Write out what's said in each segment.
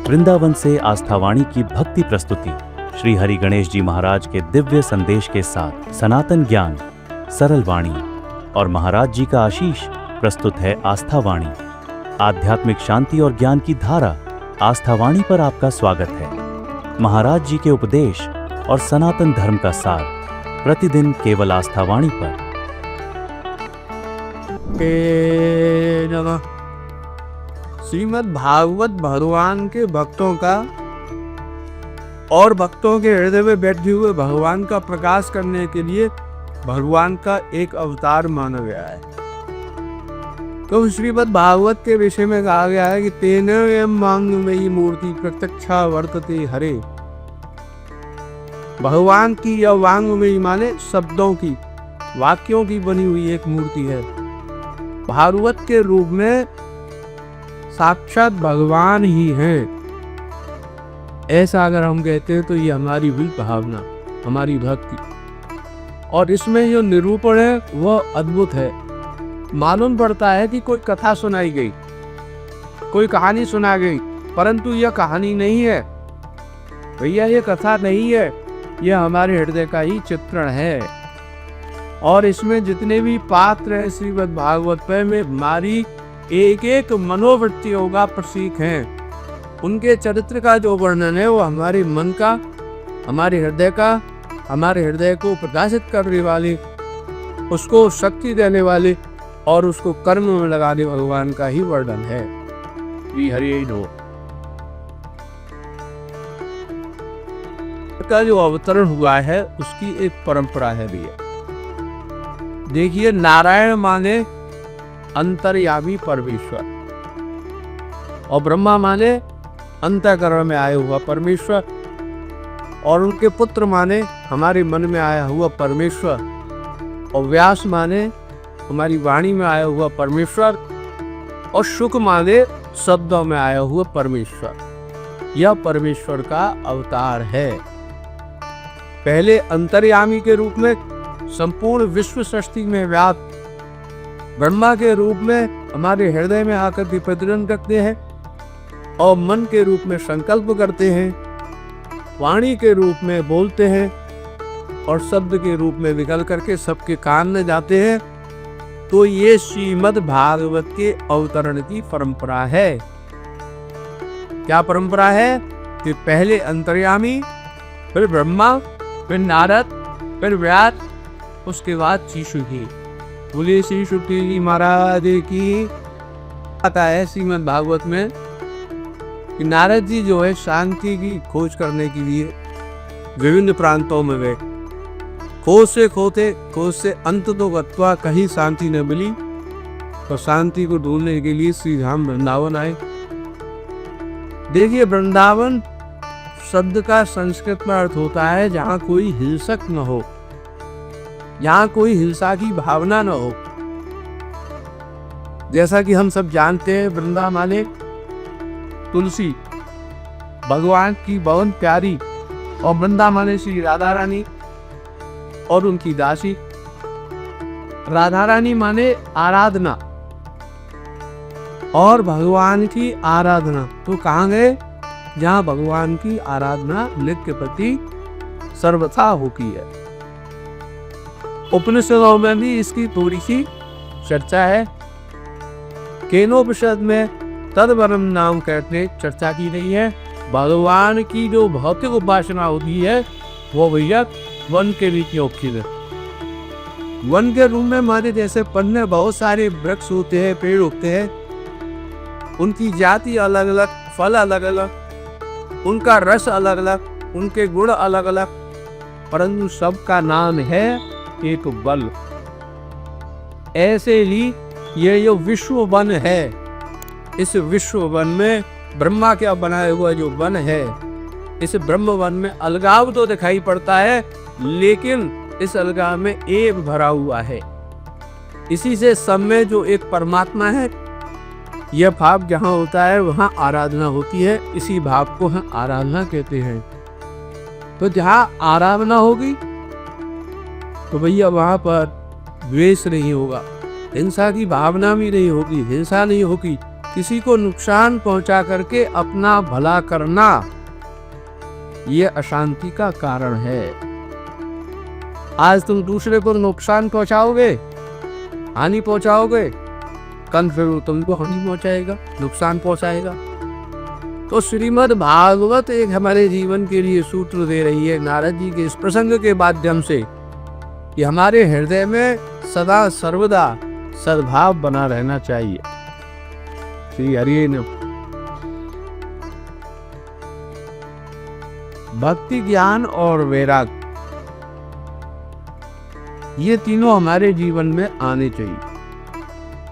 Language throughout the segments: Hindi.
वृंदावन से आस्थावाणी की भक्ति प्रस्तुति श्री हरि गणेश जी महाराज के दिव्य संदेश के साथ सनातन ज्ञान, सरल वाणी और महाराज जी का आशीष प्रस्तुत है आस्थावाणी। आध्यात्मिक शांति और ज्ञान की धारा आस्थावाणी पर आपका स्वागत है। महाराज जी के उपदेश और सनातन धर्म का सार प्रतिदिन केवल आस्थावाणी पर। श्रीमद् भागवत भगवान के भक्तों का और भक्तों के हृदय में बैठे हुए भगवान का प्रकाश करने के लिए भगवान का एक अवतार माना गया है। तो श्रीमद् भागवत के विषय में कहा गया है कि तेन एवं वाङ्मयी मूर्ति प्रत्यक्षा वर्तते हरे। भगवान की यह वाङ्मयी माने शब्दों की, वाक्यों की बनी हुई एक मूर्ति है। भागवत के रूप में साक्षात भगवान ही हैं। ऐसा अगर हम कहते हैं तो ये हमारी भी भावना, हमारी भक्ति, और इसमें जो निरूपण है वह अद्भुत है। मालूम पड़ता है कि कोई कथा सुनाई गई, कोई कहानी सुना गई, परंतु यह कहानी नहीं है भैया, ये कथा नहीं है, यह हमारे हृदय का ही चित्रण है। और इसमें जितने भी पात्र हैं श्रीमद् भागवत में हमारी एक एक मनोवृत्तियों का प्रतीक हैं। उनके चरित्र का जो वर्णन है वो हमारे मन का, हमारे हृदय का, हमारे हृदय को प्रकाशित करने वाले, उसको शक्ति देने वाले और उसको कर्म में लगाने भगवान का ही वर्णन है। श्री हरि नमः का जो अवतरण हुआ है उसकी एक परंपरा है भैया। देखिए, नारायण माने अंतर्यामी परमेश्वर और ब्रह्मा माने अंतःकरण में आया हुआ परमेश्वर, और उनके पुत्र माने हमारे मन में आया हुआ परमेश्वर, और व्यास माने हमारी वाणी में आया हुआ परमेश्वर, और शुक माने शब्दों में आया हुआ परमेश्वर। यह परमेश्वर का अवतार है। पहले अंतर्यामी के रूप में संपूर्ण विश्व सृष्टि में व्याप्त, ब्रह्मा के रूप में हमारे हृदय में आकर के प्रतिदिन करते हैं, और मन के रूप में संकल्प करते हैं, वाणी के रूप में बोलते हैं, और शब्द के रूप में निकल करके सबके कान में जाते हैं। तो ये श्रीमद् भागवत के अवतरण की परंपरा है। क्या परंपरा है कि पहले अंतर्यामी, फिर ब्रह्मा, फिर नारद, फिर व्यास, उसके बाद शिशु की। बोले श्री शुक्ति जी महाराज की। आता है श्रीमद् भागवत में कि नारद जी जो है शांति की खोज करने के लिए विभिन्न प्रांतों में गए। खोज से अंत तो गत्वा, कहीं शांति न मिली तो शांति को ढूंढने के लिए श्री धाम वृंदावन आए। देखिए, वृंदावन शब्द का संस्कृत में अर्थ होता है जहाँ कोई हिंसक न हो, यहाँ कोई हिंसा की भावना न हो। जैसा कि हम सब जानते हैं, वृंदा माने तुलसी, भगवान की बहुत प्यारी, और वृंदा माने श्री राधा रानी और उनकी दासी। राधा रानी माने आराधना और भगवान की आराधना। तो कहाँ गए? जहाँ भगवान की आराधना नित्य प्रति सर्वथा होती है। उपनिषदों में भी इसकी थोड़ी सी चर्चा है। केनोपनिषद में तद्वरम नाम कहते चर्चा की गई है। भगवान की जो भौतिक उपासना होती है वो भैया वन के रीति होती है। वन के रूप में हमारे जैसे वन में बहुत सारे वृक्ष होते हैं, पेड़ होते हैं, उनकी जाति अलग अलग, फल अलग अलग, उनका रस अलग अलग, उनके गुण अलग अलग, परंतु सबका नाम है एक बल। ऐसे ही ये जो विश्व वन है, इस विश्व वन में ब्रह्मा का बनाया हुआ जो वन है, इस ब्रह्म वन में अलगाव तो दिखाई पड़ता है, लेकिन इस अलगाव में एक भरा हुआ है। इसी से सब में जो एक परमात्मा है, यह भाव जहाँ होता है वहाँ आराधना होती है। इसी भाव को हम आराधना कहते हैं। तो जहाँ आराधना होगी तो भैया वहाँ पर द्वेष नहीं होगा, हिंसा की भावना भी नहीं होगी, हिंसा नहीं होगी, किसी को नुकसान पहुंचा करके अपना भला करना, ये अशांति का कारण है। आज तुम दूसरे को नुकसान पहुंचाओगे, हानि पहुंचाओगे, कल फिर वो तुमको हानि पहुंचाएगा, नुकसान पहुंचाएगा। तो श्रीमद् भागवत एक हमारे जीवन के लिए सूत्र दे रही है नारद जी के इस प्रसंग के माध्यम से कि हमारे हृदय में सदा सर्वदा सद्भाव बना रहना चाहिए। श्री हरि ने भक्ति, ज्ञान और वैराग्य, ये तीनों हमारे जीवन में आने चाहिए,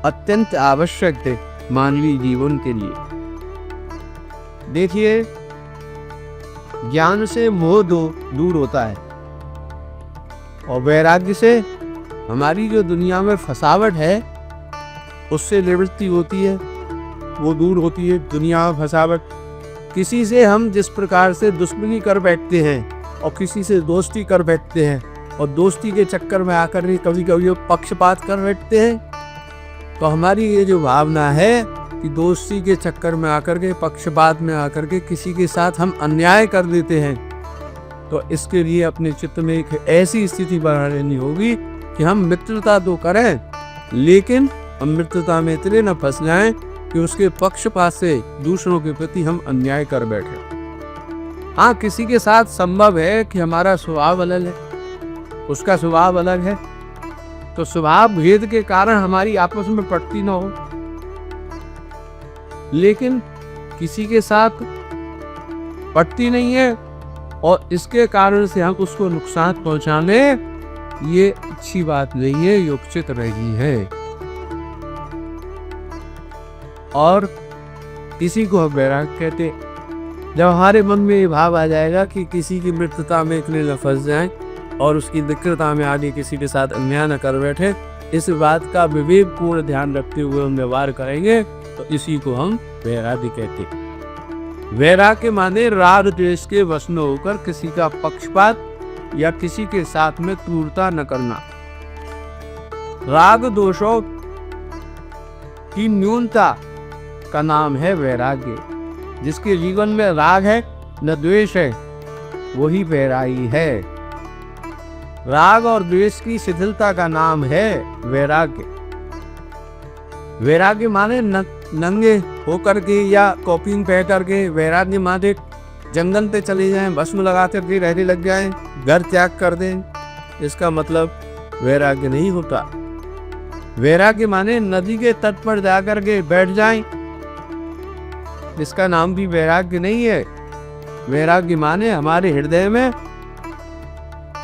अत्यंत आवश्यक थे मानवीय जीवन के लिए। देखिए, ज्ञान से मोह दूर होता है और वैराग्य से हमारी जो दुनिया में फसावट है उससे निवृत्ति होती है, वो दूर होती है। दुनिया में फसावट, किसी से हम जिस प्रकार से दुश्मनी कर बैठते हैं और किसी से दोस्ती कर बैठते हैं और दोस्ती के चक्कर में आकर के कभी कभी पक्षपात कर बैठते हैं, तो हमारी ये जो भावना है कि दोस्ती के चक्कर में आकर के, पक्षपात में आकर के किसी के साथ हम अन्याय कर देते हैं, तो इसके लिए अपने चित्त में एक ऐसी स्थिति बना लेनी होगी कि हम मित्रता तो करें, लेकिन हम मित्रता में इतने न फंस जाएं कि उसके पक्षपात से दूसरों के प्रति हम अन्याय कर बैठे। हाँ, किसी के साथ संभव है कि हमारा स्वभाव अलग है, उसका स्वभाव अलग है, तो स्वभाव भेद के कारण हमारी आपस में पटती न हो, लेकिन किसी के साथ पटती नहीं है और इसके कारण से हम उसको नुकसान पहुंचाने, ये अच्छी बात नहीं है, योगचित रही है। और किसी को हम वैराग्य कहते। जब हमारे मन में ये भाव आ जाएगा कि किसी की मित्रता में इतने न फंस जाएं और उसकी मित्रता में आगे किसी के साथ अन्याय न कर बैठे, इस बात का विवेकपूर्ण ध्यान रखते हुए हम व्यवहार करेंगे, तो इसी को हम वैराग्य कहते। वैराग्य माने राग द्वेष के वश न होकर किसी का पक्षपात या किसी के साथ में क्रूरता न करना। राग दोषों की न्यूनता का नाम है वैराग्य। जिसके जीवन में राग है न द्वेष है, वही वैरागी है। राग और द्वेष की शिथिलता का नाम है वैराग्य। वैराग्य माने नंगे होकर के या कॉपिंग पहन करके, वैराग्य माने जंगल पे चले जाएं, भस्म लगा करके रहने लग जाएं, घर त्याग कर दें, इसका मतलब वैराग्य नहीं होता। वैराग्य माने नदी के तट पर जाकर के बैठ जाएं, इसका नाम भी वैराग्य नहीं है। वैराग्य माने हमारे हृदय में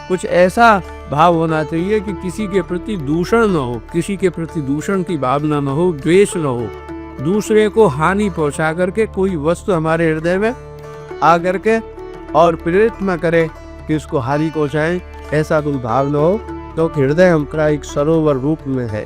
कुछ ऐसा भाव होना चाहिए कि किसी के प्रति दूषण न हो, किसी के प्रति दूषण की भावना न हो, द्वेष न हो, दूसरे को हानि पहुंचा करके कोई वस्तु हमारे हृदय में आकर के और प्रेरित न करे कि उसको हानि पहुंचाए, ऐसा कोई भाव न हो। तो हृदय हमारा एक सरोवर रूप में है।